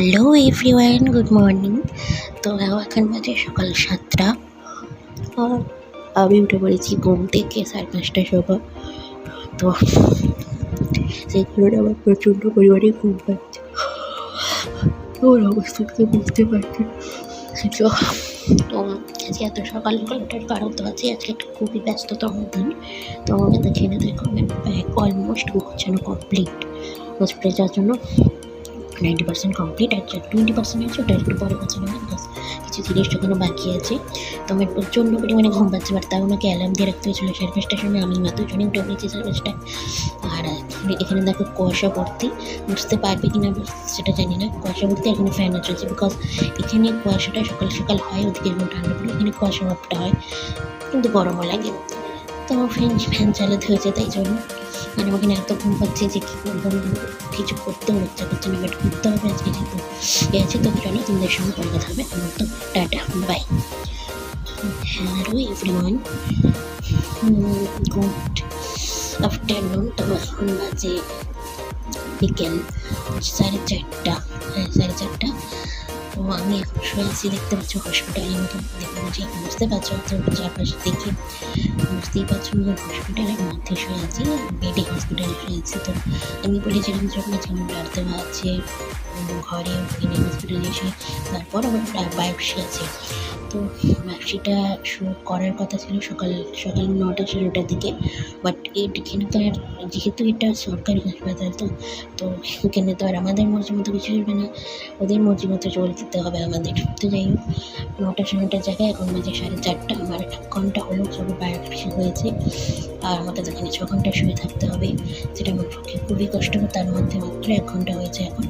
Hello everyone, good morning. তো এখন বাজে সকাল 7টা আর আমি উঠে পড়েছি ঘুম থেকে 5:30 সময়। তো সেই কারণে আমার প্রচণ্ড পরিমাণে ঘুম পাচ্ছে। ওর অবস্থা থেকে বুঝতে পারছি। তো আজকে এত সকাল ওঠার কারণ তো আছে, আজকে একটা খুবই ব্যস্ততম দিন। তো আমাকে দেখে না দেখো ব্যাগ অলমোস্ট গোছানো কমপ্লিট। হসপিটাল যাওয়ার জন্য 90% কমপ্লিট, আর 20% আছে ওটা একটু পরে গোছানো হয়, বিকজ কিছু জিনিস এখনো বাকি আছে। তো আমার প্রচণ্ড পরিমাণে ঘুম পাচ্ছে, বাট তাও আমাকে অ্যালার্ম দিয়ে রাখতে হয়েছিলো 5:30টার সময়। আমি মাত্র জনে উঠে পড়েছি 5:30টায়। আর এখানে দেখো কুয়াশা ভর্তি, বুঝতে পারবে কি না সেটা জানি না। কুয়াশা ভর্তি, এখানে ফ্যানও চলছে, বিকজ এখানে কুয়াশাটা সকাল সকাল হয়, ওদিকে এরকম ঠান্ডা পড়ে, এখানে কুয়াশা ভাবটা হয় কিন্তু গরমও লাগে। তো ফ্যান চালাতে হয়েছে, তাই জন্য মানে আমাকে এত ঘুম পাচ্ছে যে কী করবো, কিছু করতেও ইচ্ছা করছে না, বাট ঘুরতে হবে আজকে যেহেতু আছে। তো চলো তোমাদের সঙ্গে পরে কথা হবে। আমার তো tata, bye. Hello everyone, good afternoon. তো এখন বাজে বিকেল 4:30। হ্যাঁ, 4:30। তো আমি এখন শুয়ে আছি, দেখতে পাচ্ছ হসপিটালের মতো দেখতে পাচ্ছি, বুঝতে পারছো চারপাশে দেখে বুঝতেই পারছো আমি হসপিটালের মধ্যে শুয়ে আছি, বেডে হসপিটালে শুয়ে আছি। তো আমি বলেছিলাম যখন আজকে আমার ব্লাড দেওয়া আছে ঘরে, ওখানে হসপিটালে এসে তারপর আমার বায়োপসি আছে। তো বায়োপসিটা শুরু করার কথা ছিল সকাল 9টা-9টার দিকে, বাট এখানে তো আর যেহেতু এটা সরকারি হাসপাতাল, তো এখানে তো আর আমাদের মর্জি মতো কিছু চলবে না, ওদের মর্জি মতো চলে দিতে হবে আমাদের। তো যাই হোক, 9টার জায়গায় এখন বাজে 4:30। আমার 1 ঘন্টা হলো সবে বায়োপসি হয়েছে, আর আমাকে এখানে 6 ঘন্টা শুয়ে থাকতে হবে, যেটা আমার পক্ষে খুবই কষ্টকর। তার মধ্যে মাত্র 1 ঘন্টা হয়েছে এখন।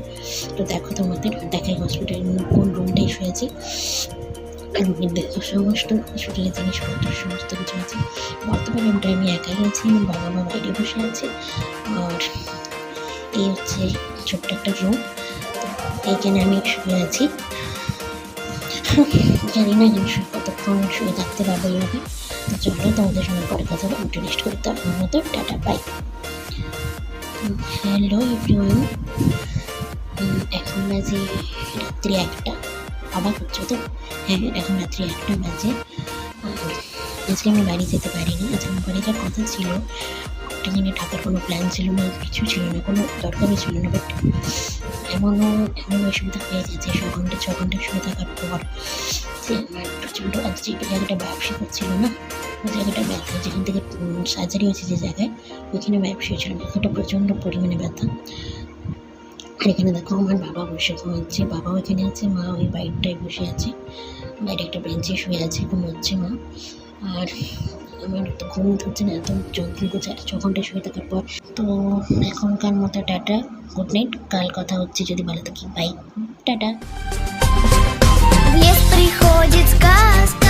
তো দেখো তোমাদের দেখাই হসপিটাল কোন রুমটাই শুয়েছি। সমস্ত হসপিটালের জিনিসপত্র সমস্ত কিছু আছে। বর্তমানে রুমটা আমি একাই আছি, আমার বাবা মা বাইরে বসে আছে। আর এই হচ্ছে ছোট্ট একটা রুম, এইখানে আমি শুয়ে আছি। জানি না এখানে কতক্ষণ শুয়ে থাকতে পারবো এইভাবে। তো চলো তোমাদের সঙ্গে পরে কথা হবে, একটু রেস্ট করতে হবে। আমার মতো টাটা, বাই। হ্যালো এভরিওয়ান, এখন বাজে রাত্রি 1টা। অবাক হচ্ছে তো? হ্যাঁ, এখন রাত্রি 1টা বাজে। আজকে আমি বাড়ি যেতে পারিনি, আজকে আমার বাড়ি যাওয়ার কথা ছিল, একটা দিনে থাকার কোনো প্ল্যান ছিল না, কিছু ছিল না, কোনো দরকারও ছিল না। বাট এমন অসুবিধা হয়ে গেছে 6 ঘন্টা শুয়ে থাকার পর, যে আমার প্রচণ্ড আজ যে জায়গাটা বায়োপসি করছিল না, ওই জায়গাটা ব্যথা, যেখান থেকে সার্জারি হয়েছে যে জায়গায়, ওইখানে বায়োপসি হয়েছিল, ব্যথাটা প্রচণ্ড পরিমাণে ব্যথা। আর এখানে দেখো আমার বাবা বসে ঘুমাচ্ছে, বাবাও এখানে আছে, মা ওই বাইরটায় বসে আছে, বাইরে একটা বেঞ্চে শুয়ে আছে, ঘুমোচ্ছে মা। আর আমার তো ঘুম ধরছে না, এত যন্ত্র করছে 6 ঘন্টা শুয়ে থাকার পর। তো এখনকার মতো টাটা, গুড নাইট, কাল কথা হচ্ছে যদি ভালো থাকি, বাই, টাটা। Приходит сказка.